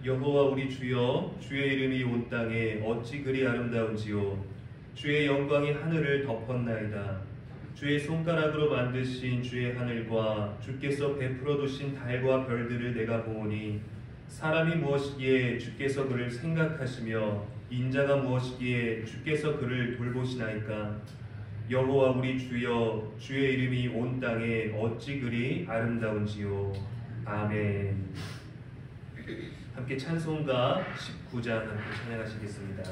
여호와 우리 주여, 주의 이름이 온 땅에 어찌 그리 아름다운지요. 주의 영광이 하늘을 덮었나이다. 주의 손가락으로 만드신 주의 하늘과 주께서 베풀어 두신 달과 별들을 내가 보오니 사람이 무엇이기에 주께서 그를 생각하시며 인자가 무엇이기에 주께서 그를 돌보시나이까. 여호와 우리 주여, 주의 이름이 온 땅에 어찌 그리 아름다운지요. 아멘. 함께 찬송가 19장 함께 찬양하시겠습니다.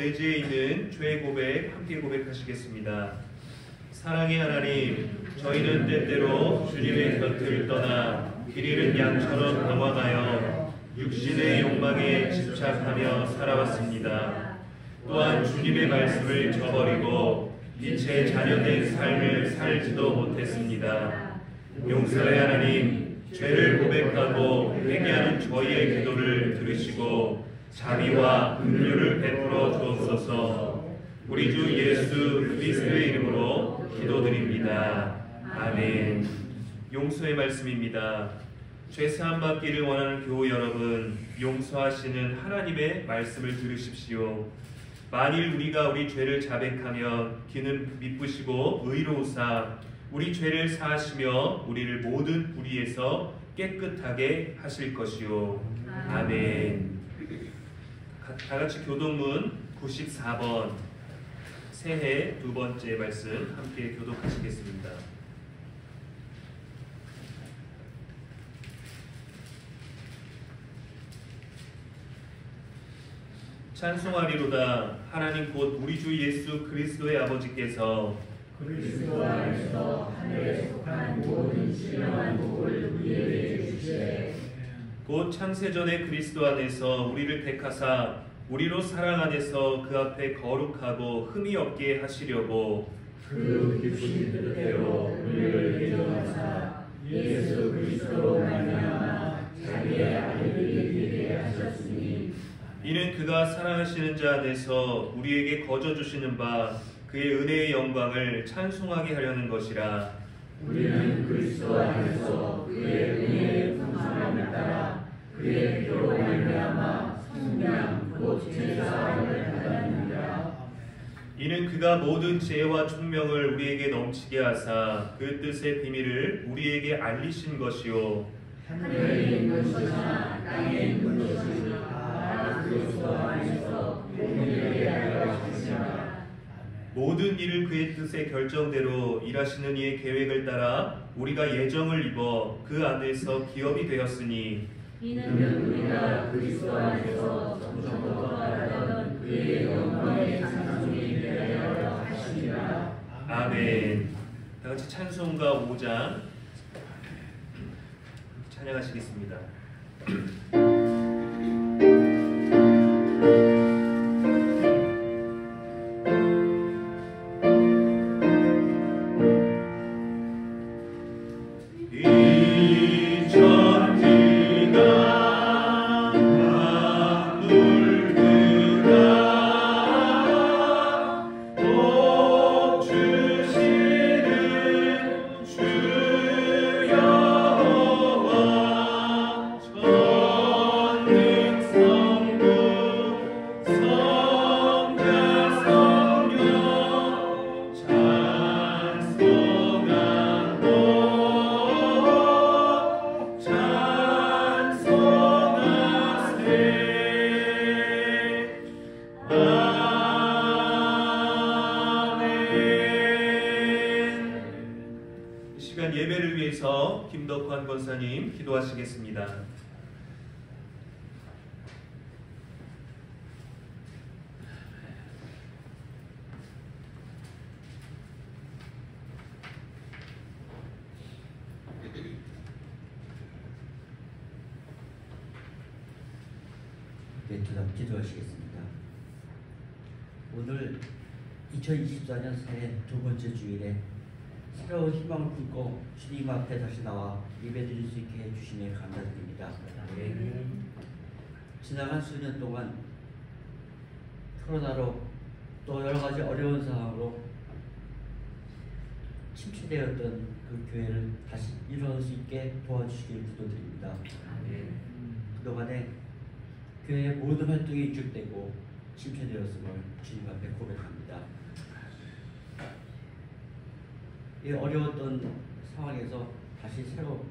내지에 있는 죄의 고백 함께 고백하시겠습니다. 사랑의 하나님, 저희는 때때로 주님의 곁을 떠나 길 잃은 양처럼 방황하여 육신의 욕망에 집착하며 살아왔습니다. 또한 주님의 말씀을 저버리고 빛의 자녀된 삶을 살지도 못했습니다. 용서의 하나님, 죄를 고백하고 회개하는 저희의 기도를 들으시고 자비와 긍휼을 베풀어 주옵소서. 우리 주 예수 그리스도의 이름으로 기도드립니다. 아멘. 용서의 말씀입니다. 죄 사함 받기를 원하는 교우 여러분, 용서하시는 하나님의 말씀을 들으십시오. 만일 우리가 우리 죄를 자백하면 기는 미쁘시고 의로우사 우리 죄를 사하시며 우리를 모든 불의에서 깨끗하게 하실 것이요. 아멘. 다같이 교독문 94번 새해 두 번째 말씀 함께 교독하시겠습니다. 찬송하리로다. 하나님 곧 우리 주 예수 그리스도의 아버지께서 그리스도 안에서 하늘에 속한 모든 신령한 복을 우리에게 주시되 곧 창세전에 그리스도 안에서 우리를 택하사 우리로 사랑 안에서 그 앞에 거룩하고 흠이 없게 하시려고 그 기쁘신 뜻대로 우리를 예정하사 예수 그리스도로 말미암아 자기의 아들을 이기게 하셨으니 이는 그가 사랑하시는 자 안에서 우리에게 거저 주시는 바 그의 은혜의 영광을 찬송하게 하려는 것이라. 우리는 그리스도 안에서 그의 은혜의 풍성함을 따라 그의 피로 말미암아 성령 곧 제사함을 받았느니라. 이는 그가 모든 지혜와 총명을 우리에게 넘치게 하사 그 뜻의 비밀을 우리에게 알리신 것이요 하늘에 있는 것이나 땅에 있는 것이나 다 그리스도 안에서 동일하게 하려 하시니라. 모든 일을 그의 뜻의 결정대로 일하시는 이의 계획을 따라 우리가 예정을 입어 그 안에서 기업이 되었으니 이는 우리가 그리스도 안에서 정성과 바라던 그의 영광의 찬송이 되려 하시니라. 아멘. 다 같이 찬송가 5장 찬양하시겠습니다. 예배를 위해서 김덕환 권사님 기도하시겠습니다. 네, 기도하시겠습니다. 오늘 2024년 새해 두 번째 주일에 새로운 희망을 품고 주님 앞에 다시 나와 예배드릴 수 있게 해주시니 감사드립니다. 지나간 수년 동안 코로나로 또 여러 가지 어려운 상황으로 침체되었던 그 교회를 다시 일어날 수 있게 도와주시길 기도드립니다. 그동안에 교회의 모든 활동이 위축되고 침체되었음을 주님 앞에 고백합니다. 이 어려웠던 상황에서 다시 새로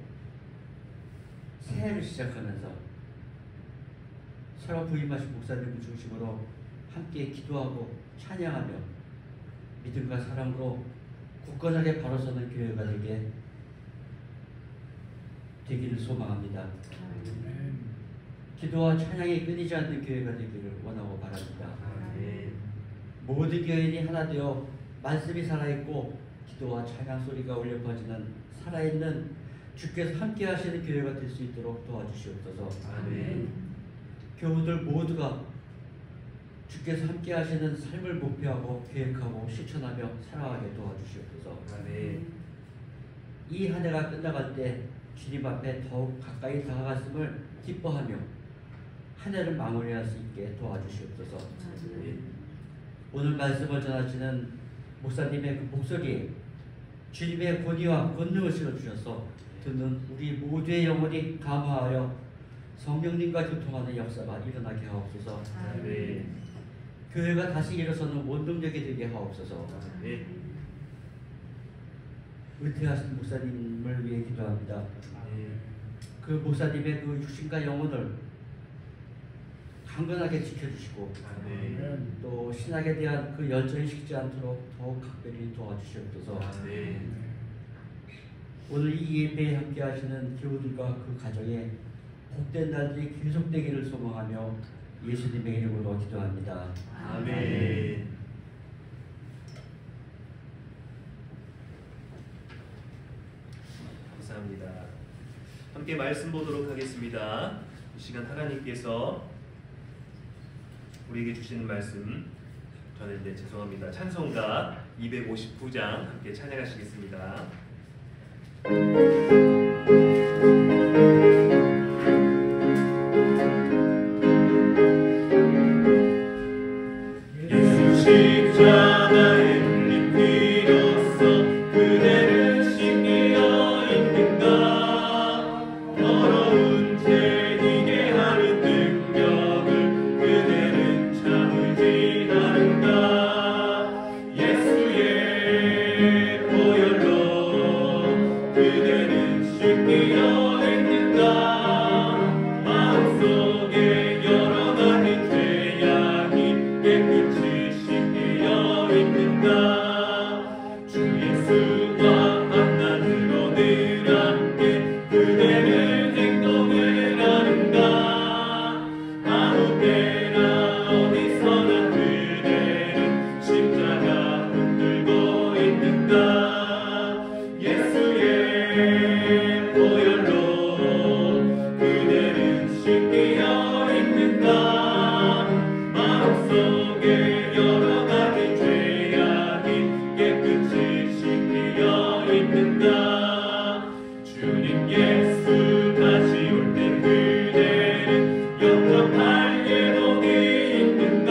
새해를 시작하면서 새로 부임하신 목사님을 중심으로 함께 기도하고 찬양하며 믿음과 사랑으로 굳건하게 바로 서는 교회가 되기를 소망합니다. 기도와 찬양이 끊이지 않는 교회가 되기를 원하고 바랍니다. 모든 교인이 하나 되어 말씀이 살아있고 기도와 찬양 소리가 울려 퍼지는 살아있는 주께서 함께 하시는 교회가 될 수 있도록 도와주시옵소서. 교우들 모두가 주께서 함께 하시는 삶을 목표하고 계획하고 실천하며 살아가게 도와주시옵소서. 이 한 해가 끝나갈 때 주님 앞에 더욱 가까이 다가갔음을 기뻐하며 한 해를 마무리할 수 있게 도와주시옵소서. 오늘 말씀을 전하시는 목사님의 그 목소리에 주님의 권위와 권능을 실어주셔서 듣는 우리 모두의 영혼이 감화하여 성령님과 교통하는 역사가 일어나게 하옵소서. 교회가 다시 일어서는 원동력이 되게 하옵소서. 은퇴하신 목사님을 위해 기도합니다. 그 목사님의 그 육신과 영혼을 강건하게 지켜주시고 또 신학에 대한 그 열정이 식지 않도록 더욱 각별히 도와주시옵소서. 오늘 이 예배에 함께 하시는 교우들과 그 가정에 복된 날들이 계속되기를 소망하며 예수님의 이름으로 기도합니다. 아멘. 감사합니다. 함께 말씀 보도록 하겠습니다. 이 시간 하나님께서 우리에게 주시는 말씀, 저는 이제 죄송합니다. 찬송가 259장 함께 찬양하시겠습니다. 예수 십자가에 울린 피로써 그대를 씻기어 있는가. 더러운 죄 이게 하는 능력을 그대는 참으지 않은가. 예수의 보혈로 그대는 씻기어 있는가. 마음속에 여러 가지 죄악이 깨끗이 씻기어 있는가. 주 예수와 만남으로 늘 함께 그대는 행동을 하는가. 아무 때나 어디서나 그대는 십자가 붙들고 있는가. 예수의 보혈로 그대는 씻기어 있는가. 마음속에 여러 가지 죄악이 깨끗이 씻기어 있는가. 주님 예수 다시 올 때 그대는 영접할 예복이 있는가.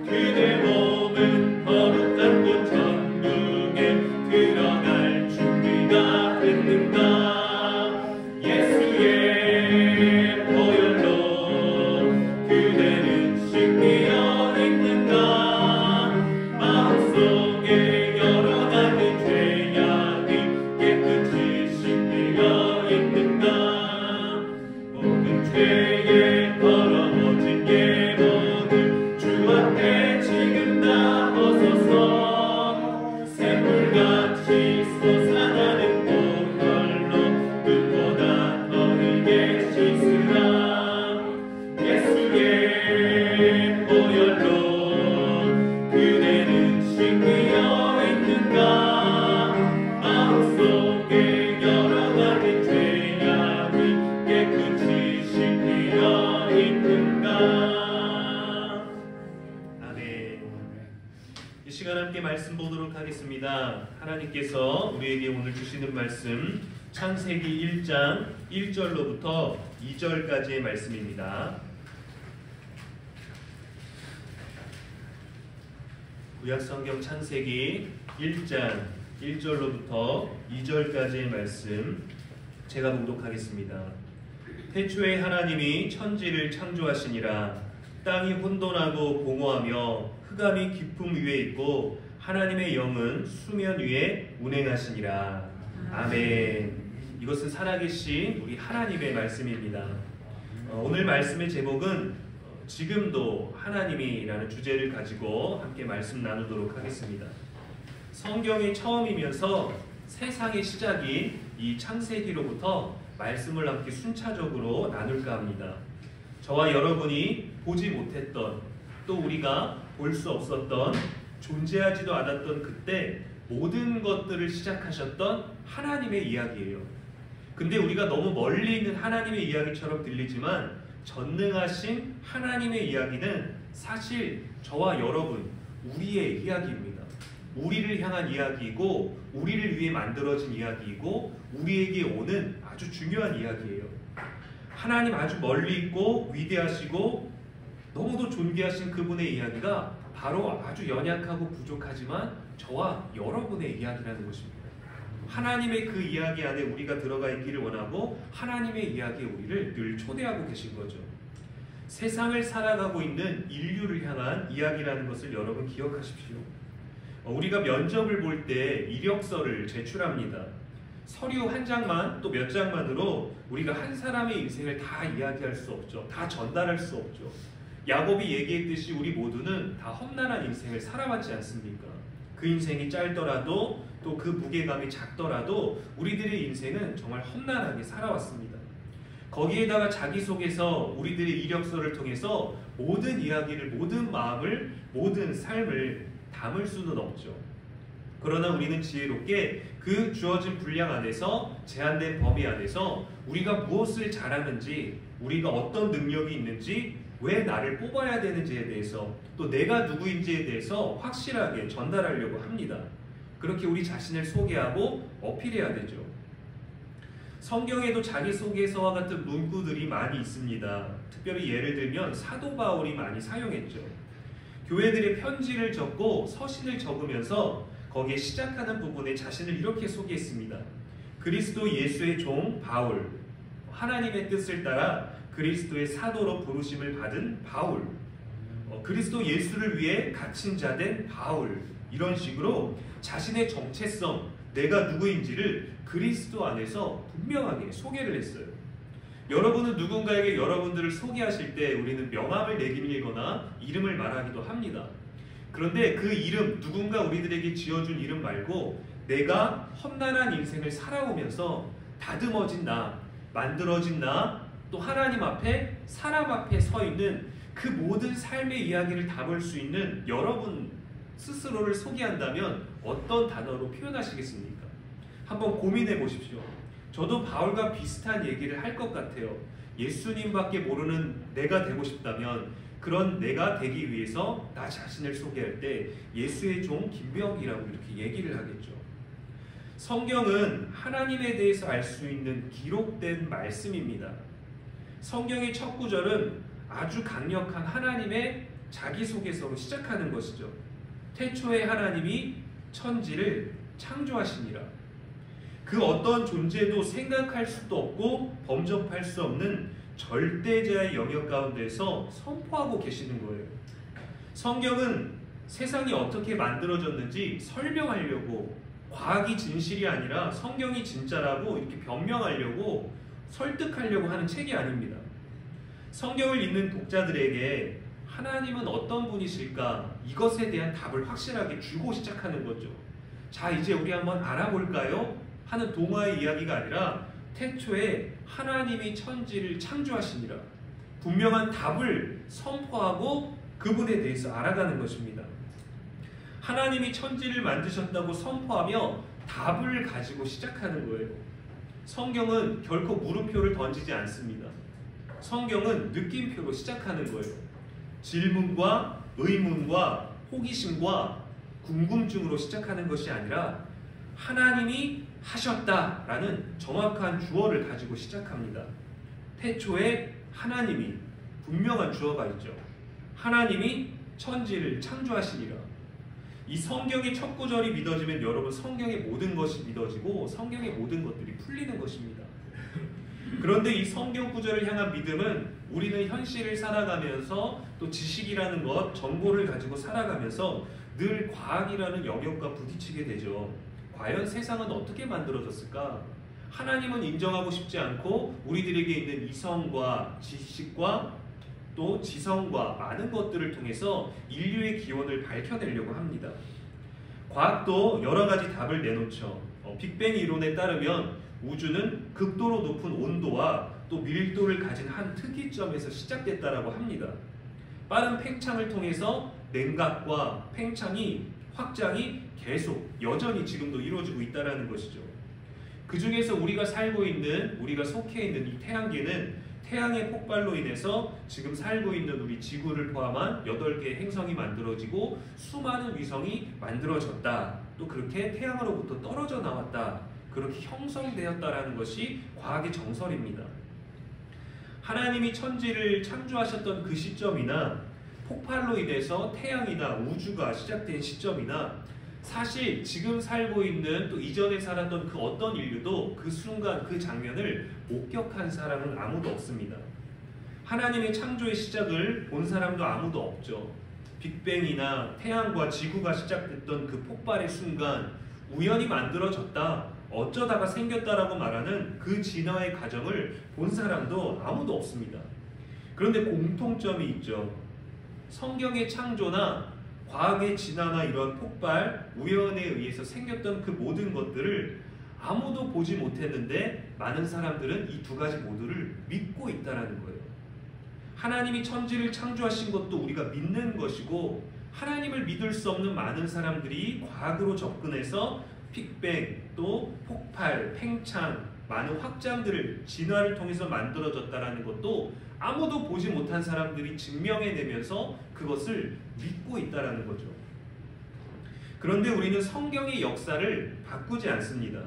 그대 몸은 거룩한 곳 천국에 들어갈 준비가 됐는가. 예수의 보혈로 그대는 씻기어 있는가. 마음속에 여러 가지 죄악이 깨끗이 씻기어 있는가. 모든 죄에 더러워진 예복을 주 앞에 지금 다 벗어서 샘물같이 솟아나는 보혈로 눈보다 어리게 씻으라. 예수의 보혈로 그대는 씻기어 있는가. 마음속에 여러 가지 죄악이 깨끗이 씻기어 있는가. 아멘. 이 시간 함께 말씀 보도록 하겠습니다. 하나님께서 우리에게 오늘 주시는 말씀 창세기 1장 1절로부터 2절까지의 말씀입니다. 구약성경 창세기 1장 1절로부터 2절까지의 말씀 제가 봉독하겠습니다. 태초에 하나님이 천지를 창조하시니라. 땅이 혼돈하고 공허하며 흑암이 깊음 위에 있고 하나님의 영은 수면 위에 운행하시니라. 아멘. 이것은 살아계신 우리 하나님의 말씀입니다. 오늘 말씀의 제목은 지금도 하나님이라는 주제를 가지고 함께 말씀 나누도록 하겠습니다. 성경의 처음이면서 세상의 시작인 이 창세기로부터 말씀을 함께 순차적으로 나눌까 합니다. 저와 여러분이 보지 못했던, 또 우리가 볼 수 없었던, 존재하지도 않았던 그때 모든 것들을 시작하셨던 하나님의 이야기예요. 근데 우리가 너무 멀리 있는 하나님의 이야기처럼 들리지만 전능하신 하나님의 이야기는 사실 저와 여러분, 우리의 이야기입니다. 우리를 향한 이야기이고 우리를 위해 만들어진 이야기이고 우리에게 오는 아주 중요한 이야기예요. 하나님 아주 멀리 있고 위대하시고 너무도 존귀하신 그분의 이야기가 바로 아주 연약하고 부족하지만 저와 여러분의 이야기라는 것입니다. 하나님의 그 이야기 안에 우리가 들어가 있기를 원하고 하나님의 이야기에 우리를 늘 초대하고 계신 거죠. 세상을 살아가고 있는 인류를 향한 이야기라는 것을 여러분 기억하십시오. 우리가 면접을 볼 때 이력서를 제출합니다. 서류 한 장만 또 몇 장만으로 우리가 한 사람의 인생을 다 이야기할 수 없죠. 다 전달할 수 없죠. 야곱이 얘기했듯이 우리 모두는 다 험난한 인생을 살아왔지 않습니까? 그 인생이 짧더라도 또 그 무게감이 작더라도 우리들의 인생은 정말 험난하게 살아왔습니다. 거기에다가 자기소개서, 우리들의 이력서를 통해서 모든 이야기를, 모든 마음을, 모든 삶을 담을 수는 없죠. 그러나 우리는 지혜롭게 그 주어진 분량 안에서, 제한된 범위 안에서 우리가 무엇을 잘하는지, 우리가 어떤 능력이 있는지, 왜 나를 뽑아야 되는지에 대해서, 또 내가 누구인지에 대해서 확실하게 전달하려고 합니다. 그렇게 우리 자신을 소개하고 어필해야 되죠. 성경에도 자기소개서와 같은 문구들이 많이 있습니다. 특별히 예를 들면 사도 바울이 많이 사용했죠. 교회들의 편지를 적고 서신을 적으면서 거기에 시작하는 부분에 자신을 이렇게 소개했습니다. 그리스도 예수의 종 바울, 하나님의 뜻을 따라 그리스도의 사도로 부르심을 받은 바울, 그리스도 예수를 위해 갇힌 자 된 바울, 이런 식으로 자신의 정체성, 내가 누구인지를 그리스도 안에서 분명하게 소개를 했어요. 여러분은 누군가에게 여러분들을 소개하실 때 우리는 명함을 내밀거나 이름을 말하기도 합니다. 그런데 그 이름, 누군가 우리들에게 지어준 이름 말고 내가 험난한 인생을 살아오면서 다듬어진 나, 만들어진 나, 또 하나님 앞에, 사람 앞에 서 있는 그 모든 삶의 이야기를 담을 수 있는 여러분 스스로를 소개한다면 어떤 단어로 표현하시겠습니까? 한번 고민해 보십시오. 저도 바울과 비슷한 얘기를 할 것 같아요. 예수님밖에 모르는 내가 되고 싶다면 그런 내가 되기 위해서 나 자신을 소개할 때 예수의 종 김병이라고 이렇게 얘기를 하겠죠. 성경은 하나님에 대해서 알 수 있는 기록된 말씀입니다. 성경의 첫 구절은 아주 강력한 하나님의 자기소개서로 시작하는 것이죠. 태초에 하나님이 천지를 창조하시니라. 그 어떤 존재도 생각할 수도 없고 범접할 수 없는 절대자의 영역 가운데서 선포하고 계시는 거예요. 성경은 세상이 어떻게 만들어졌는지 설명하려고, 과학이 진실이 아니라 성경이 진짜라고 이렇게 변명하려고, 설득하려고 하는 책이 아닙니다. 성경을 읽는 독자들에게 하나님은 어떤 분이실까? 이것에 대한 답을 확실하게 주고 시작하는 거죠. 자, 이제 우리 한번 알아볼까요? 하는 동화의 이야기가 아니라 태초에 하나님이 천지를 창조하시니라. 분명한 답을 선포하고 그분에 대해서 알아가는 것입니다. 하나님이 천지를 만드셨다고 선포하며 답을 가지고 시작하는 거예요. 성경은 결코 물음표를 던지지 않습니다. 성경은 느낌표로 시작하는 거예요. 질문과 의문과 호기심과 궁금증으로 시작하는 것이 아니라 하나님이 하셨다라는 정확한 주어를 가지고 시작합니다. 태초에 하나님이, 분명한 주어가 있죠. 하나님이 천지를 창조하시니라. 이 성경의 첫 구절이 믿어지면 여러분 성경의 모든 것이 믿어지고 성경의 모든 것들이 풀리는 것입니다. 그런데 이 성경 구절을 향한 믿음은 우리는 현실을 살아가면서 또 지식이라는 것, 정보를 가지고 살아가면서 늘 과학이라는 영역과 부딪히게 되죠. 과연 세상은 어떻게 만들어졌을까? 하나님은 인정하고 싶지 않고 우리들에게 있는 이성과 지식과 또 지성과 많은 것들을 통해서 인류의 기원을 밝혀내려고 합니다. 과학도 여러 가지 답을 내놓죠. 빅뱅 이론에 따르면 우주는 극도로 높은 온도와 또 밀도를 가진 한 특이점에서 시작됐다라고 합니다. 빠른 팽창을 통해서 냉각과 팽창이, 확장이 계속 여전히 지금도 이루어지고 있다는 것이죠. 그 중에서 우리가 살고 있는, 우리가 속해 있는 이 태양계는 태양의 폭발로 인해서 지금 살고 있는 우리 지구를 포함한 8개의 행성이 만들어지고 수많은 위성이 만들어졌다. 또 그렇게 태양으로부터 떨어져 나왔다. 그렇게 형성되었다라는 것이 과학의 정설입니다. 하나님이 천지를 창조하셨던 그 시점이나 폭발로 인해서 태양이나 우주가 시작된 시점이나 사실 지금 살고 있는 또 이전에 살았던 그 어떤 인류도 그 순간 그 장면을 목격한 사람은 아무도 없습니다. 하나님의 창조의 시작을 본 사람도 아무도 없죠. 빅뱅이나 태양과 지구가 시작됐던 그 폭발의 순간 우연히 만들어졌다, 어쩌다가 생겼다라고 말하는 그 진화의 과정을 본 사람도 아무도 없습니다. 그런데 공통점이 있죠. 성경의 창조나 과학의 진화나 이런 폭발, 우연에 의해서 생겼던 그 모든 것들을 아무도 보지 못했는데 많은 사람들은 이 두 가지 모두를 믿고 있다는 거예요. 하나님이 천지를 창조하신 것도 우리가 믿는 것이고 하나님을 믿을 수 없는 많은 사람들이 과학으로 접근해서 빅뱅, 또 폭발, 팽창, 많은 확장들을 진화를 통해서 만들어졌다라는 것도 아무도 보지 못한 사람들이 증명해내면서 그것을 믿고 있다라는 거죠. 그런데 우리는 성경의 역사를 바꾸지 않습니다.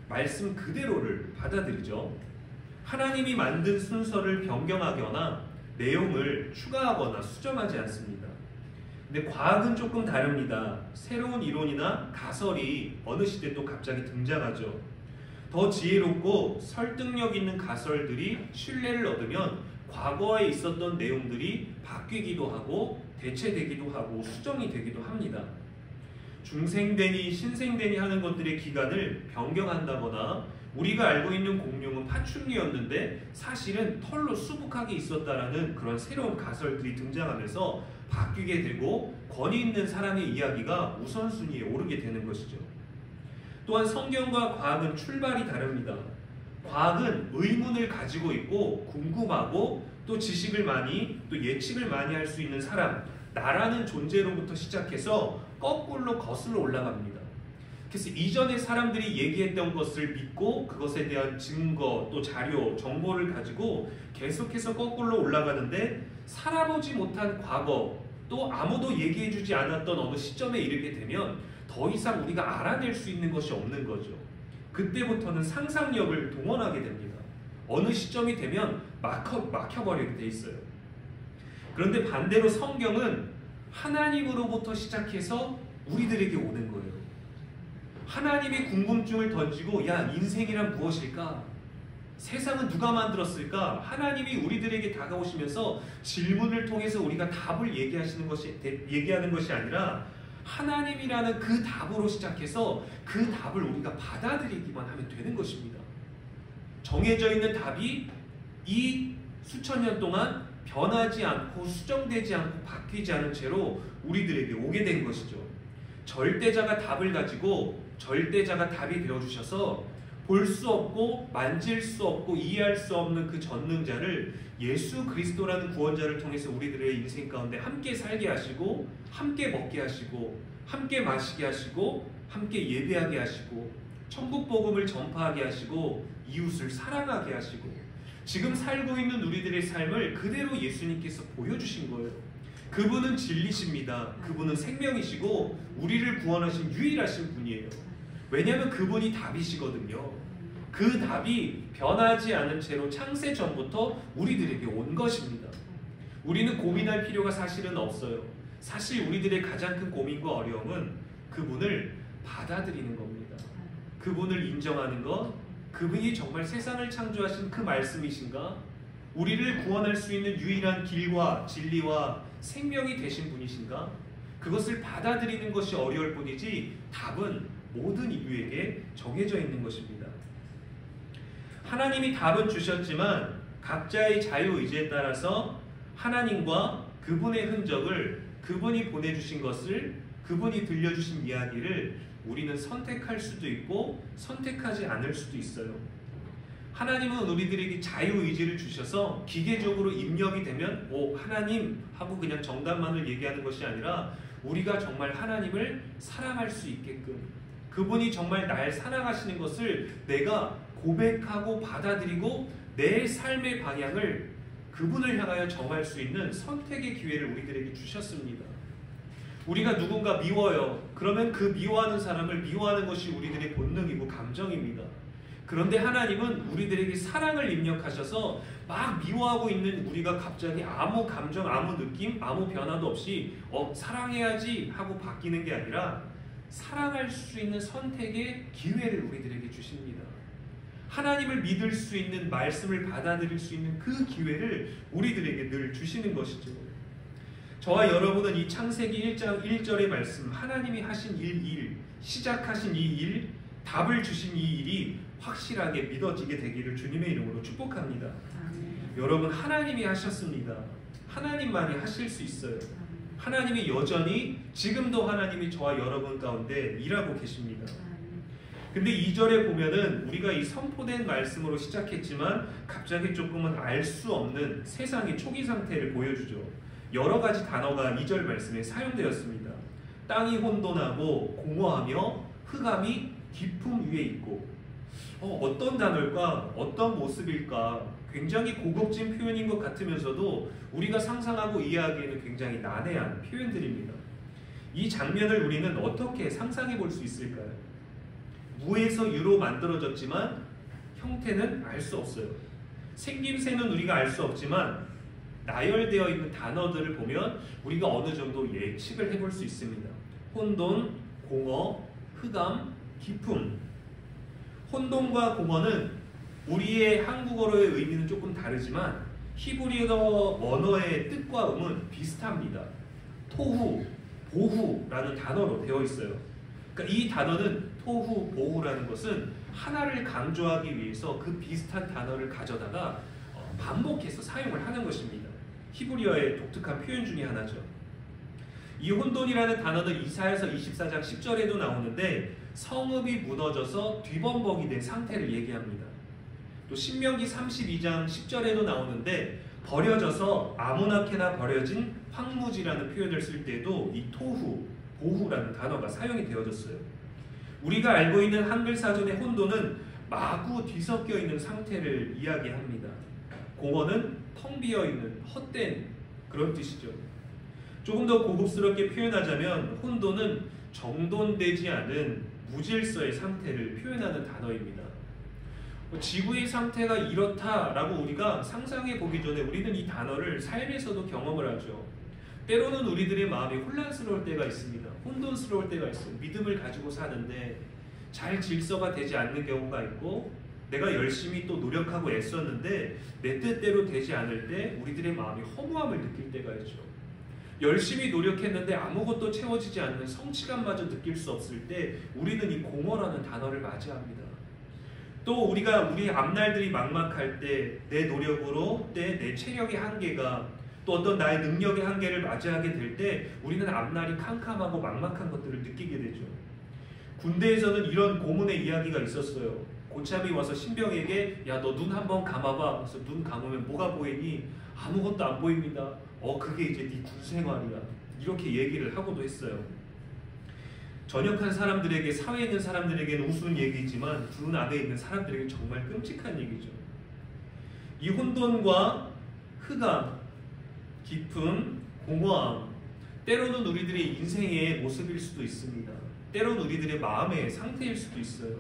말씀 그대로를 받아들이죠. 하나님이 만든 순서를 변경하거나 내용을 추가하거나 수정하지 않습니다. 근데 과학은 조금 다릅니다. 새로운 이론이나 가설이 어느 시대 또 갑자기 등장하죠. 더 지혜롭고 설득력 있는 가설들이 신뢰를 얻으면 과거에 있었던 내용들이 바뀌기도 하고 대체되기도 하고 수정이 되기도 합니다. 중생되니 신생되니 하는 것들의 기간을 변경한다거나 우리가 알고 있는 공룡은 파충류였는데 사실은 털로 수북하게 있었다라는 그런 새로운 가설들이 등장하면서 바뀌게 되고 권위 있는 사람의 이야기가 우선순위에 오르게 되는 것이죠. 또한 성경과 과학은 출발이 다릅니다. 과학은 의문을 가지고 있고 궁금하고 또 지식을 많이 또 예측을 많이 할 수 있는 사람, 나라는 존재로부터 시작해서 거꾸로 거슬러 올라갑니다. 그래서 이전에 사람들이 얘기했던 것을 믿고 그것에 대한 증거 또 자료, 정보를 가지고 계속해서 거꾸로 올라가는데 살아보지 못한 과거 또 아무도 얘기해주지 않았던 어느 시점에 이르게 되면 더 이상 우리가 알아낼 수 있는 것이 없는 거죠. 그때부터는 상상력을 동원하게 됩니다. 어느 시점이 되면 막혀버리게 돼 있어요. 그런데 반대로 성경은 하나님으로부터 시작해서 우리들에게 오는 거예요. 하나님이 궁금증을 던지고 야, 인생이란 무엇일까? 세상은 누가 만들었을까? 하나님이 우리들에게 다가오시면서 질문을 통해서 우리가 답을 얘기하는 것이 아니라 하나님이라는 그 답으로 시작해서 그 답을 우리가 받아들이기만 하면 되는 것입니다. 정해져 있는 답이 이 수천 년 동안 변하지 않고 수정되지 않고 바뀌지 않은 채로 우리들에게 오게 된 것이죠. 절대자가 답을 가지고 절대자가 답이 되어주셔서 볼 수 없고 만질 수 없고 이해할 수 없는 그 전능자를 예수 그리스도라는 구원자를 통해서 우리들의 인생 가운데 함께 살게 하시고 함께 먹게 하시고 함께 마시게 하시고 함께 예배하게 하시고 천국 복음을 전파하게 하시고 이웃을 사랑하게 하시고 지금 살고 있는 우리들의 삶을 그대로 예수님께서 보여주신 거예요. 그분은 진리십니다. 그분은 생명이시고 우리를 구원하신 유일하신 분이에요. 왜냐하면 그분이 답이시거든요. 그 답이 변하지 않은 채로 창세 전부터 우리들에게 온 것입니다. 우리는 고민할 필요가 사실은 없어요. 사실 우리들의 가장 큰 고민과 어려움은 그분을 받아들이는 겁니다. 그분을 인정하는 것, 그분이 정말 세상을 창조하신 그 말씀이신가? 우리를 구원할 수 있는 유일한 길과 진리와 생명이 되신 분이신가? 그것을 받아들이는 것이 어려울 뿐이지 답은 모든 인류에게 정해져 있는 것입니다. 하나님이 답은 주셨지만 각자의 자유의지에 따라서 하나님과 그분의 흔적을 그분이 보내주신 것을 그분이 들려주신 이야기를 우리는 선택할 수도 있고 선택하지 않을 수도 있어요. 하나님은 우리들에게 자유의지를 주셔서 기계적으로 입력이 되면 하나님 하고 그냥 정답만을 얘기하는 것이 아니라 우리가 정말 하나님을 사랑할 수 있게끔 그분이 정말 날 사랑하시는 것을 내가 고백하고 받아들이고 내 삶의 방향을 그분을 향하여 정할 수 있는 선택의 기회를 우리들에게 주셨습니다. 우리가 누군가 미워요. 그러면 그 미워하는 사람을 미워하는 것이 우리들의 본능이고 감정입니다. 그런데 하나님은 우리들에게 사랑을 입력하셔서 막 미워하고 있는 우리가 갑자기 아무 감정, 아무 느낌, 아무 변화도 없이 사랑해야지 하고 바뀌는 게 아니라 사랑할 수 있는 선택의 기회를 우리들에게 주십니다. 하나님을 믿을 수 있는 말씀을 받아들일 수 있는 그 기회를 우리들에게 늘 주시는 것이죠. 저와 여러분은 이 창세기 1장 1절의 말씀 하나님이 하신 일, 시작하신 이 일, 답을 주신 이 일이 확실하게 믿어지게 되기를 주님의 이름으로 축복합니다. 여러분 하나님이 하셨습니다. 하나님만이 하실 수 있어요. 하나님이 여전히 지금도 하나님이 저와 여러분 가운데 일하고 계십니다. 근데 2절에 보면은 우리가 이 선포된 말씀으로 시작했지만 갑자기 조금은 알 수 없는 세상의 초기 상태를 보여주죠. 여러 가지 단어가 2절 말씀에 사용되었습니다. 땅이 혼돈하고 공허하며 흑암이 깊음 위에 있고, 어떤 단어일까? 어떤 모습일까? 굉장히 고급진 표현인 것 같으면서도 우리가 상상하고 이해하기에는 굉장히 난해한 표현들입니다. 이 장면을 우리는 어떻게 상상해 볼 수 있을까요? 무에서 유로 만들어졌지만 형태는 알 수 없어요. 생김새는 우리가 알 수 없지만 나열되어 있는 단어들을 보면 우리가 어느 정도 예측을 해볼 수 있습니다. 혼돈, 공허, 흑암, 깊음. 혼돈과 공허는 우리의 한국어로의 의미는 조금 다르지만 히브리어 언어의 뜻과 음은 비슷합니다. 토후, 보후라는 단어로 되어 있어요. 그러니까 이 단어는 토후, 보후라는 것은 하나를 강조하기 위해서 그 비슷한 단어를 가져다가 반복해서 사용을 하는 것입니다. 히브리어의 독특한 표현 중에 하나죠. 이 혼돈이라는 단어는 이사야서 24장 10절에도 나오는데 성읍이 무너져서 뒤범벅이 된 상태를 얘기합니다. 또 신명기 32장 10절에도 나오는데 버려져서 아무나케나 버려진 황무지라는 표현을 쓸 때도 이 토후, 보후라는 단어가 사용이 되어졌어요. 우리가 알고 있는 한글 사전의 혼돈은 마구 뒤섞여 있는 상태를 이야기합니다. 공허는 텅 비어 있는 헛된 그런 뜻이죠. 조금 더 고급스럽게 표현하자면 혼돈은 정돈되지 않은 무질서의 상태를 표현하는 단어입니다. 지구의 상태가 이렇다라고 우리가 상상해 보기 전에 우리는 이 단어를 삶에서도 경험을 하죠. 때로는 우리들의 마음이 혼란스러울 때가 있습니다. 혼돈스러울 때가 있어요. 믿음을 가지고 사는데 잘 질서가 되지 않는 경우가 있고, 내가 열심히 또 노력하고 애썼는데 내 뜻대로 되지 않을 때 우리들의 마음이 허무함을 느낄 때가 있죠. 열심히 노력했는데 아무것도 채워지지 않는 성취감마저 느낄 수 없을 때 우리는 이 공허라는 단어를 맞이합니다. 또 우리가 우리 앞날들이 막막할 때 내 노력으로 내 체력의 한계가 또 어떤 나의 능력의 한계를 맞이하게 될 때 우리는 앞날이 캄캄하고 막막한 것들을 느끼게 되죠. 군대에서는 이런 고문의 이야기가 있었어요. 고참이 와서 신병에게 야, 너 눈 한번 감아봐. 그래서 눈 감으면 뭐가 보이니? 아무것도 안 보입니다. 그게 이제 네 군생활이야. 이렇게 얘기를 하고도 했어요. 전역한 사람들에게, 사회에 있는 사람들에게는 우스운 얘기지만 군 안에 있는 사람들에게 정말 끔찍한 얘기죠. 이 혼돈과 흑암, 깊음, 공허함, 때로는 우리들의 인생의 모습일 수도 있습니다. 때로는 우리들의 마음의 상태일 수도 있어요.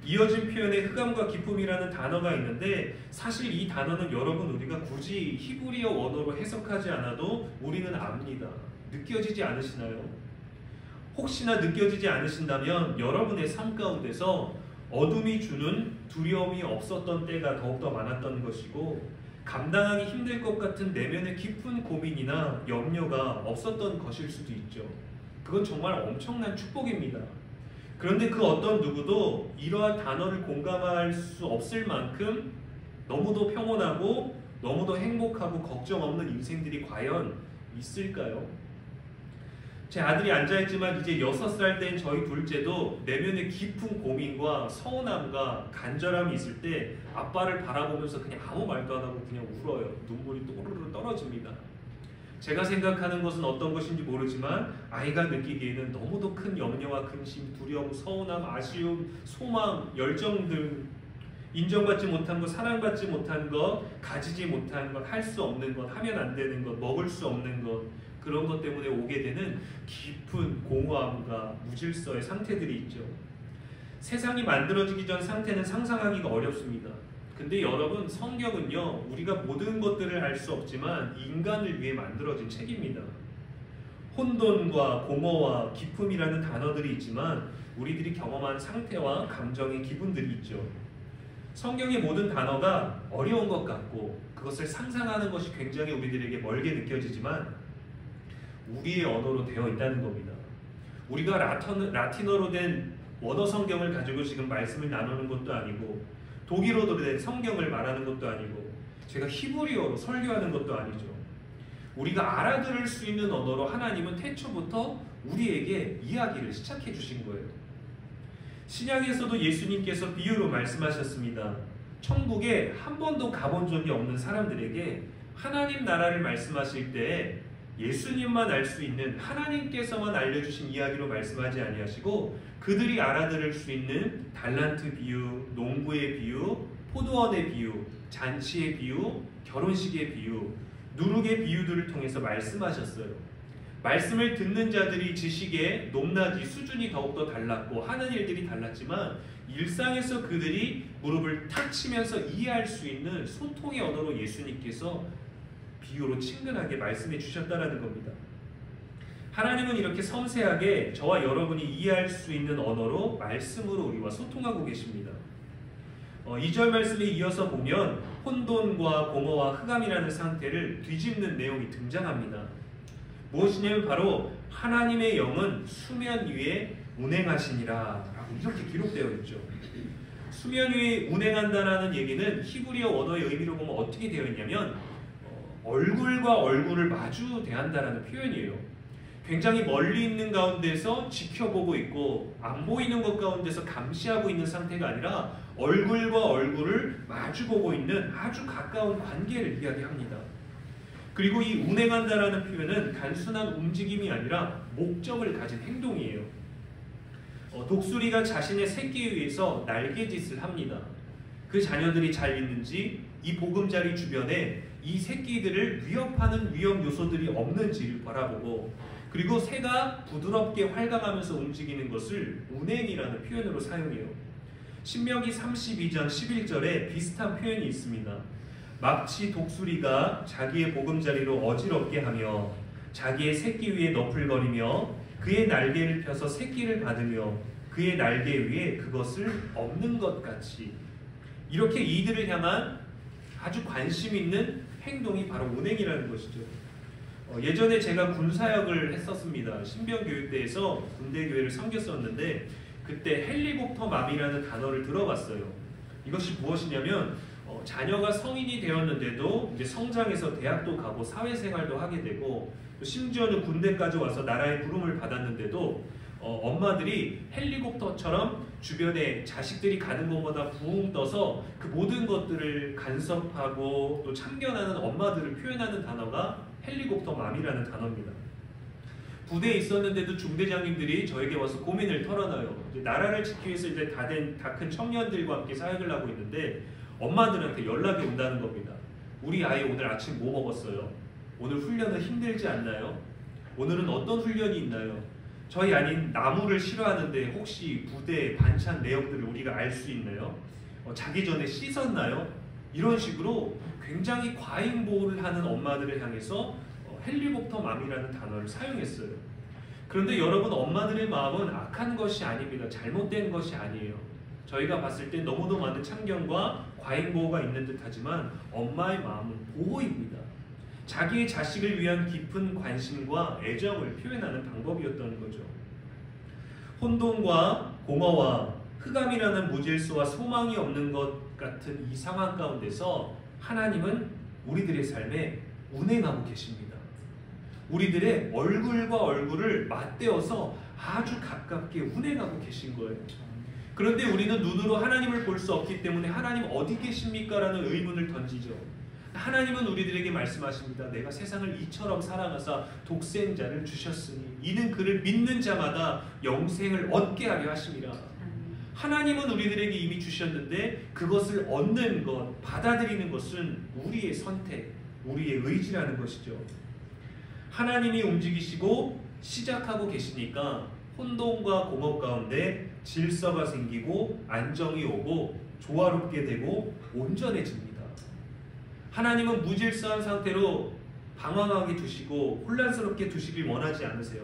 이어진 표현에 흑암과 깊음이라는 단어가 있는데 사실 이 단어는 여러분 우리가 굳이 히브리어 원어로 해석하지 않아도 우리는 압니다. 느껴지지 않으시나요? 혹시나 느껴지지 않으신다면 여러분의 삶 가운데서 어둠이 주는 두려움이 없었던 때가 더욱더 많았던 것이고, 감당하기 힘들 것 같은 내면의 깊은 고민이나 염려가 없었던 것일 수도 있죠. 그건 정말 엄청난 축복입니다. 그런데 그 어떤 누구도 이러한 단어를 공감할 수 없을 만큼 너무도 평온하고 너무도 행복하고 걱정 없는 인생들이 과연 있을까요? 제 아들이 앉아있지만 이제 6살 된 저희 둘째도 내면의 깊은 고민과 서운함과 간절함이 있을 때 아빠를 바라보면서 그냥 아무 말도 안 하고 그냥 울어요. 눈물이 또르르 떨어집니다. 제가 생각하는 것은 어떤 것인지 모르지만 아이가 느끼기에는 너무도 큰 염려와 근심, 두려움, 서운함, 아쉬움, 소망, 열정 등 인정받지 못한 것, 사랑받지 못한 것, 가지지 못한 것, 할 수 없는 것, 하면 안 되는 것, 먹을 수 없는 것, 그런 것 때문에 오게 되는 깊은 공허함과 무질서의 상태들이 있죠. 세상이 만들어지기 전 상태는 상상하기가 어렵습니다. 근데 여러분, 성경은요, 우리가 모든 것들을 알 수 없지만 인간을 위해 만들어진 책입니다. 혼돈과 공허와 기쁨이라는 단어들이 있지만 우리들이 경험한 상태와 감정의 기분들이 있죠. 성경의 모든 단어가 어려운 것 같고 그것을 상상하는 것이 굉장히 우리들에게 멀게 느껴지지만 우리의 언어로 되어 있다는 겁니다. 우리가 라틴어로 된 원어 성경을 가지고 지금 말씀을 나누는 것도 아니고 독일어로 된 성경을 말하는 것도 아니고 제가 히브리어로 설교하는 것도 아니죠. 우리가 알아들을 수 있는 언어로 하나님은 태초부터 우리에게 이야기를 시작해 주신 거예요. 신약에서도 예수님께서 비유로 말씀하셨습니다. 천국에 한 번도 가본 적이 없는 사람들에게 하나님 나라를 말씀하실 때 예수님만 알 수 있는 하나님께서만 알려주신 이야기로 말씀하지 아니하시고 그들이 알아들을 수 있는 달란트 비유, 농부의 비유, 포도원의 비유, 잔치의 비유, 결혼식의 비유, 누룩의 비유들을 통해서 말씀하셨어요. 말씀을 듣는 자들이 지식의 높낮이 수준이 더욱더 달랐고 하는 일들이 달랐지만 일상에서 그들이 무릎을 탁 치면서 이해할 수 있는 소통의 언어로 예수님께서 비유로 친근하게 말씀해 주셨다는 겁니다. 하나님은 이렇게 섬세하게 저와 여러분이 이해할 수 있는 언어로 말씀으로 우리와 소통하고 계십니다. 2절 말씀에 이어서 보면 혼돈과 공허와 흑암이라는 상태를 뒤집는 내용이 등장합니다. 무엇이냐면 바로 하나님의 영은 수면 위에 운행하시니라 라고 이렇게 기록되어 있죠. 수면 위에 운행한다라는 얘기는 히브리어 원어의 의미로 보면 어떻게 되어 있냐면 얼굴과 얼굴을 마주 대한다라는 표현이에요. 굉장히 멀리 있는 가운데서 지켜보고 있고 안 보이는 것 가운데서 감시하고 있는 상태가 아니라 얼굴과 얼굴을 마주보고 있는 아주 가까운 관계를 이야기합니다. 그리고 이 운행한다라는 표현은 단순한 움직임이 아니라 목적을 가진 행동이에요. 독수리가 자신의 새끼에 의해서 날개짓을 합니다. 그 자녀들이 잘 있는지 이 보금자리 주변에 이 새끼들을 위협하는 위험 요소들이 없는지를 바라보고 그리고 새가 부드럽게 활강하면서 움직이는 것을 운행이라는 표현으로 사용해요. 신명기 32장 11절에 비슷한 표현이 있습니다. 마치 독수리가 자기의 보금자리로 어지럽게 하며 자기의 새끼 위에 너풀거리며 그의 날개를 펴서 새끼를 받으며 그의 날개 위에 그것을 엎는 것 같이 이렇게 이들을 향한 아주 관심 있는 행동이 바로 운행이라는 것이죠. 예전에 제가 군사역을 했었습니다. 신병교육대에서 군대교회를 섬겼었는데 그때 헬리콥터 맘이라는 단어를 들어봤어요. 이것이 무엇이냐면 자녀가 성인이 되었는데도 이제 성장해서 대학도 가고 사회생활도 하게 되고 심지어는 군대까지 와서 나라의 부름을 받았는데도 엄마들이 헬리콥터처럼 주변에 자식들이 가는 곳마다 부웅 떠서 그 모든 것들을 간섭하고 또 참견하는 엄마들을 표현하는 단어가 헬리콥터 맘이라는 단어입니다. 부대에 있었는데도 중대장님들이 저에게 와서 고민을 털어놔요. 나라를 지키기 위해서 이제 다 큰 청년들과 함께 사역을 하고 있는데 엄마들한테 연락이 온다는 겁니다. 우리 아이 오늘 아침 뭐 먹었어요? 오늘 훈련은 힘들지 않나요? 오늘은 어떤 훈련이 있나요? 저희 아닌 나무를 싫어하는데 혹시 부대 반찬 내역들을 우리가 알 수 있나요? 자기 전에 씻었나요? 이런 식으로 굉장히 과잉 보호를 하는 엄마들을 향해서 헬리콥터 맘이라는 단어를 사용했어요. 그런데 여러분, 엄마들의 마음은 악한 것이 아닙니다. 잘못된 것이 아니에요. 저희가 봤을 때 너무도 많은 참견과 과잉 보호가 있는 듯하지만 엄마의 마음은 보호입니다. 자기의 자식을 위한 깊은 관심과 애정을 표현하는 방법이었던 거죠. 혼돈과 공허와 흑암이라는 무질서와 소망이 없는 것 같은 이 상황 가운데서 하나님은 우리들의 삶에 운행하고 계십니다. 우리들의 얼굴과 얼굴을 맞대어서 아주 가깝게 운행하고 계신 거예요. 그런데 우리는 눈으로 하나님을 볼 수 없기 때문에 하나님 어디 계십니까? 라는 의문을 던지죠. 하나님은 우리들에게 말씀하십니다. 내가 세상을 이처럼 사랑하사 독생자를 주셨으니 이는 그를 믿는 자마다 영생을 얻게 하려 하심이라. 하나님은 우리들에게 이미 주셨는데 그것을 얻는 것, 받아들이는 것은 우리의 선택, 우리의 의지라는 것이죠. 하나님이 움직이시고 시작하고 계시니까 혼돈과 공허 가운데 질서가 생기고 안정이 오고 조화롭게 되고 온전해집니다. 하나님은 무질서한 상태로 방황하게 두시고 혼란스럽게 두시길 원하지 않으세요.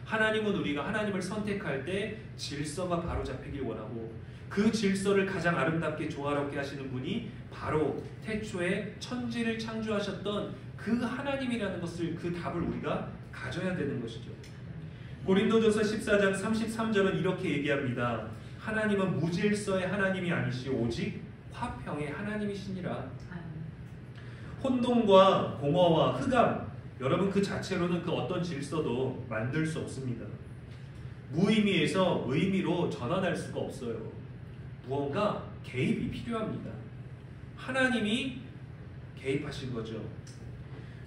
하나님은 우리가 하나님을 선택할 때 질서가 바로 잡히길 원하고 그 질서를 가장 아름답게 조화롭게 하시는 분이 바로 태초에 천지를 창조하셨던 그 하나님이라는 것을, 그 답을 우리가 가져야 되는 것이죠. 고린도전서 14장 33절은 이렇게 얘기합니다. 하나님은 무질서의 하나님이 아니시오 오직 화평의 하나님이시니라. 혼돈과 공허와 흑암, 여러분 그 자체로는 그 어떤 질서도 만들 수 없습니다. 무의미에서 의미로 전환할 수가 없어요. 무언가 개입이 필요합니다. 하나님이 개입하신 거죠.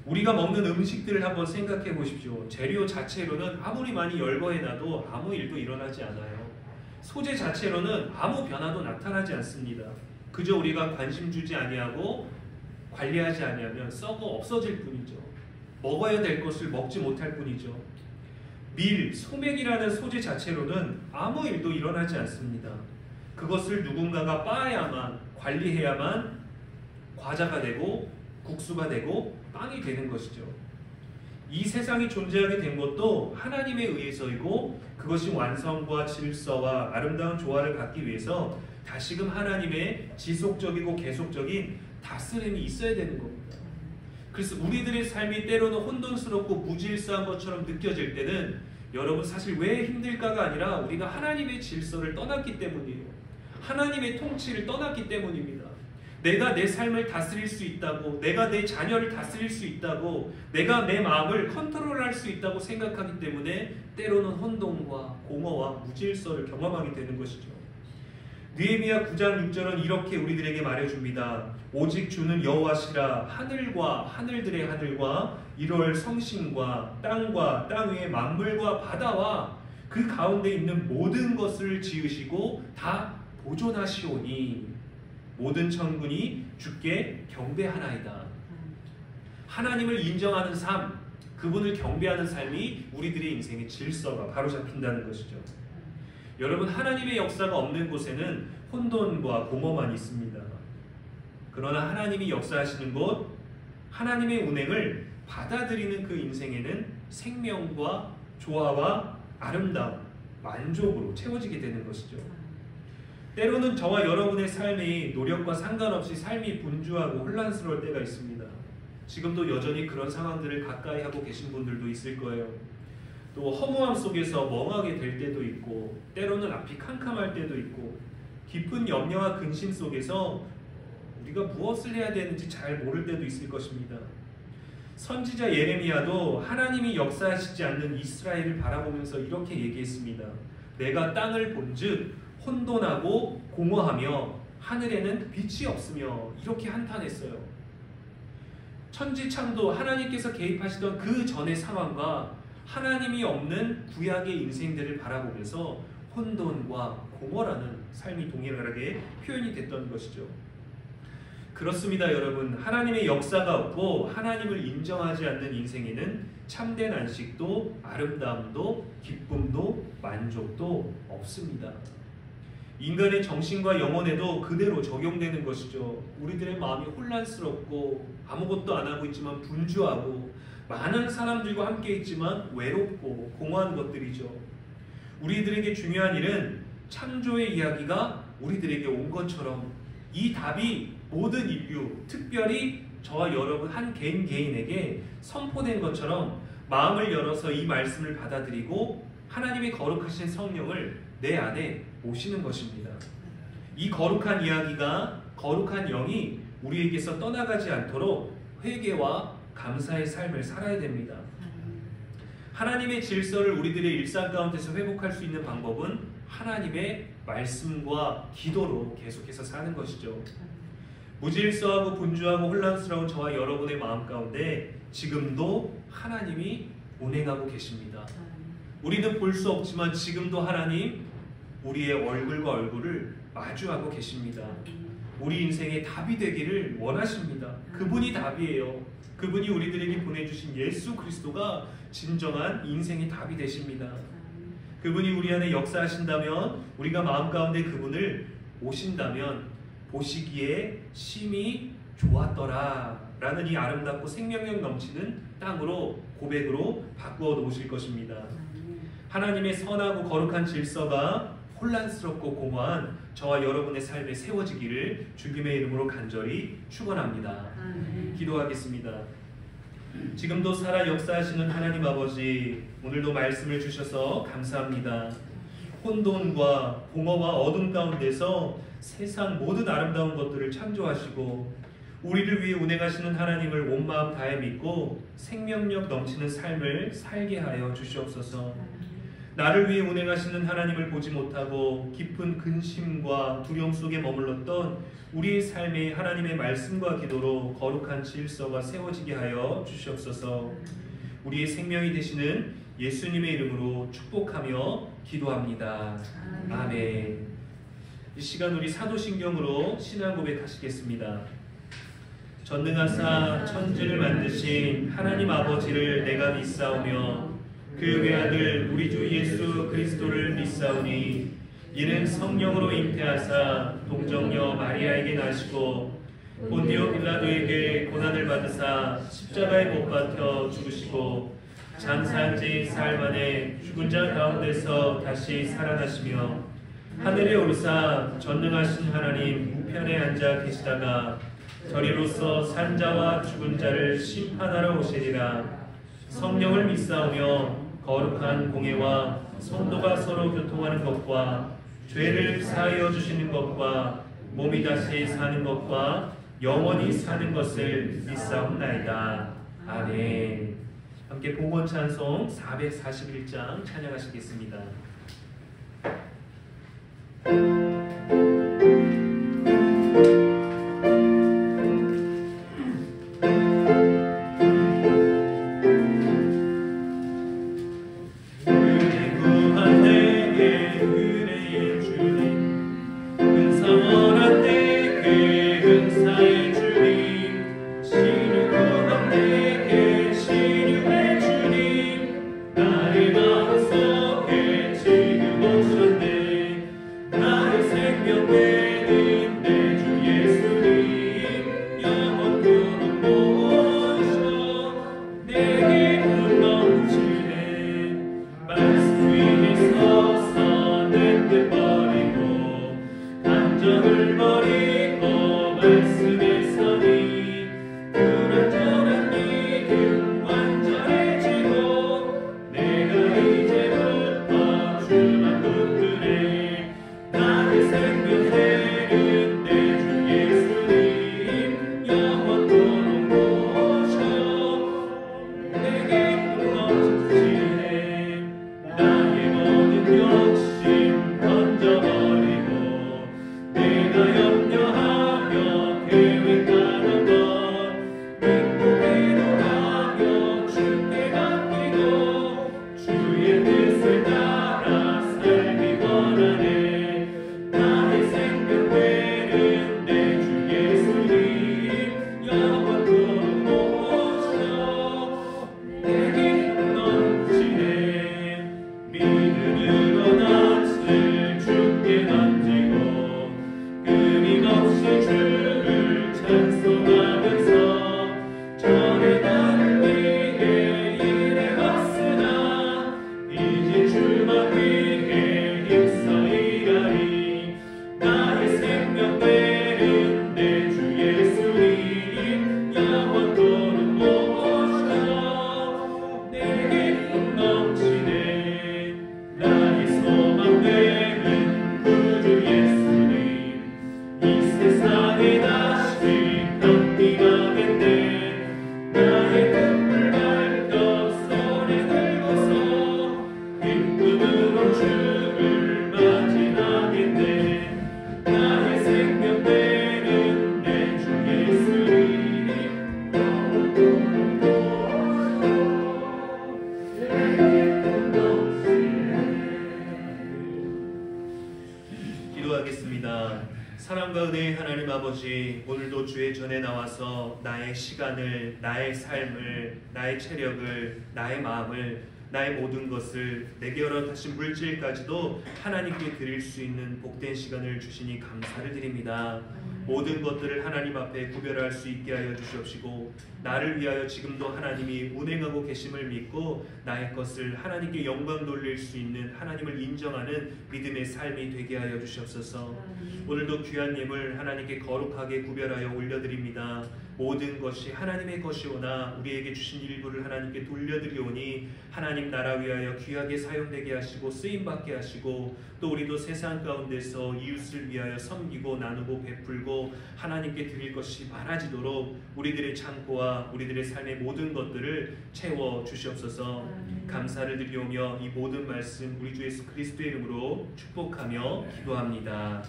우리가 먹는 음식들을 한번 생각해 보십시오. 재료 자체로는 아무리 많이 열거해놔도 아무 일도 일어나지 않아요. 소재 자체로는 아무 변화도 나타나지 않습니다. 그저 우리가 관심 주지 아니하고 관리하지 아니하면 썩어 없어질 뿐이죠. 먹어야 될 것을 먹지 못할 뿐이죠. 밀, 소맥이라는 소재 자체로는 아무 일도 일어나지 않습니다. 그것을 누군가가 빻아야만, 관리해야만 과자가 되고 국수가 되고 빵이 되는 것이죠. 이 세상이 존재하게 된 것도 하나님에 의해서이고 그것이 완성과 질서와 아름다운 조화를 갖기 위해서 다시금 하나님의 지속적이고 계속적인 다스림이 있어야 되는 겁니다. 그래서 우리들의 삶이 때로는 혼돈스럽고 무질서한 것처럼 느껴질 때는 여러분 사실 왜 힘들까가 아니라 우리가 하나님의 질서를 떠났기 때문이에요. 하나님의 통치를 떠났기 때문입니다. 내가 내 삶을 다스릴 수 있다고, 내가 내 자녀를 다스릴 수 있다고, 내가 내 마음을 컨트롤할 수 있다고 생각하기 때문에 때로는 혼돈과 공허와 무질서를 경험하게 되는 것이죠. 느헤미야 9장 6절은 이렇게 우리들에게 말해줍니다. 오직 주는 여호와시라. 하늘과 하늘들의 하늘과 이럴 성신과 땅과 땅 위의 만물과 바다와 그 가운데 있는 모든 것을 지으시고 다 보존하시오니 모든 천군이 주께 경배하나이다. 하나님을 인정하는 삶, 그분을 경배하는 삶이 우리들의 인생의 질서가 바로잡힌다는 것이죠. 여러분, 하나님의 역사가 없는 곳에는 혼돈과 공허만 있습니다. 그러나 하나님이 역사하시는 곳, 하나님의 운행을 받아들이는 그 인생에는 생명과 조화와 아름다움, 만족으로 채워지게 되는 것이죠. 때로는 저와 여러분의 삶이 노력과 상관없이 삶이 분주하고 혼란스러울 때가 있습니다. 지금도 여전히 그런 상황들을 가까이 하고 계신 분들도 있을 거예요. 또 허무함 속에서 멍하게 될 때도 있고, 때로는 앞이 캄캄할 때도 있고, 깊은 염려와 근심 속에서 우리가 무엇을 해야 되는지 잘 모를 때도 있을 것입니다. 선지자 예레미야도 하나님이 역사하시지 않는 이스라엘을 바라보면서 이렇게 얘기했습니다. 내가 땅을 본즉 혼돈하고 공허하며 하늘에는 빛이 없으며, 이렇게 한탄했어요. 천지창도 하나님께서 개입하시던 그 전의 상황과 하나님이 없는 구약의 인생들을 바라보면서 혼돈과 공허라는 삶이 동일하게 표현이 됐던 것이죠. 그렇습니다, 여러분. 하나님의 역사가 없고 하나님을 인정하지 않는 인생에는 참된 안식도 아름다움도 기쁨도 만족도 없습니다. 인간의 정신과 영혼에도 그대로 적용되는 것이죠. 우리들의 마음이 혼란스럽고 아무것도 안 하고 있지만 분주하고 많은 사람들과 함께 있지만 외롭고 공허한 것들이죠. 우리들에게 중요한 일은 창조의 이야기가 우리들에게 온 것처럼 이 답이 모든 인류, 특별히 저와 여러분 한 개인에게 선포된 것처럼 마음을 열어서 이 말씀을 받아들이고 하나님의 거룩하신 성령을 내 안에 모시는 것입니다. 이 거룩한 이야기가, 거룩한 영이 우리에게서 떠나가지 않도록 회개와 감사의 삶을 살아야 됩니다. 하나님의 질서를 우리들의 일상 가운데서 회복할 수 있는 방법은 하나님의 말씀과 기도로 계속해서 사는 것이죠. 무질서하고 분주하고 혼란스러운 저와 여러분의 마음 가운데 지금도 하나님이 운행하고 계십니다. 우리는 볼 수 없지만 지금도 하나님 우리의 얼굴과 얼굴을 마주하고 계십니다. 우리 인생의 답이 되기를 원하십니다. 그분이 답이에요. 그분이 우리들에게 보내주신 예수 그리스도가 진정한 인생의 답이 되십니다. 그분이 우리 안에 역사하신다면, 우리가 마음 가운데 그분을 모신다면 보시기에 심히 좋았더라 라는 이 아름답고 생명력 넘치는 땅으로, 고백으로 바꾸어 놓으실 것입니다. 하나님의 선하고 거룩한 질서가 혼란스럽고 공허한 저와 여러분의 삶에 세워지기를 주님의 이름으로 간절히 축원합니다. 기도하겠습니다. 지금도 살아 역사하시는 하나님 아버지, 오늘도 말씀을 주셔서 감사합니다. 혼돈과 공허와 어둠 가운데서 세상 모든 아름다운 것들을 창조하시고 우리를 위해 운행하시는 하나님을 온 마음 다해 믿고 생명력 넘치는 삶을 살게 하여 주시옵소서. 나를 위해 운행하시는 하나님을 보지 못하고 깊은 근심과 두려움 속에 머물렀던 우리의 삶에 하나님의 말씀과 기도로 거룩한 질서가 세워지게 하여 주시옵소서. 우리의 생명이 되시는 예수님의 이름으로 축복하며 기도합니다. 아멘. 이 시간 우리 사도신경으로 신앙 고백하시겠습니다. 전능하사 천지를 만드신 하나님 아버지를 내가 믿사오며 그 외아들 우리 주 예수 그리스도를 믿사오니 이는 성령으로 잉태하사 동정녀 마리아에게 나시고 본디오 빌라도에게 고난을 받으사 십자가에 못 박혀 죽으시고 장사한 지 사흘 만에 죽은 자 가운데서 다시 살아나시며 하늘에 오르사 전능하신 하나님 우편에 앉아 계시다가 저리로서 산 자와 죽은 자를 심판하러 오시리라. 성령을 믿사오며 거룩한 공예와 성도가 서로 교통하는 것과 죄를 사하여 주시는 것과 몸이 다시 사는 것과 영원히 사는 것을 믿사옵나이다. 아멘. 함께 봉헌 찬송 441장 찬양하시겠습니다. 사랑과 은혜의 하나님 아버지, 오늘도 주의 전에 나와서 나의 시간을, 나의 삶을, 나의 체력을, 나의 마음을, 나의 모든 것을, 내게 허락하신 물질까지도 하나님께 드릴 수 있는 복된 시간을 주시니 감사를 드립니다. 모든 것들을 하나님 앞에 구별할 수 있게 하여 주시옵시고, 나를 위하여 지금도 하나님이 운행하고 계심을 믿고 나의 것을 하나님께 영광 돌릴 수 있는 하나님을 인정하는 믿음의 삶이 되게 하여 주시옵소서. 오늘도 귀한 예물 하나님께 거룩하게 구별하여 올려드립니다. 모든 것이 하나님의 것이오나 우리에게 주신 일부를 하나님께 돌려드리오니 하나님 나라 위하여 귀하게 사용되게 하시고 쓰임받게 하시고 또 우리도 세상 가운데서 이웃을 위하여 섬기고 나누고 베풀고 하나님께 드릴 것이 많아지도록 우리들의 창고와 우리들의 삶의 모든 것들을 채워 주시옵소서. 감사를 드리오며 이 모든 말씀 우리 주 예수 그리스도의 이름으로 축복하며 기도합니다.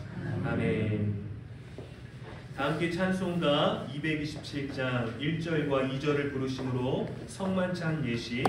아멘. 다함께 찬송가 227장 1절과 2절을 부르심으로 성만찬 예식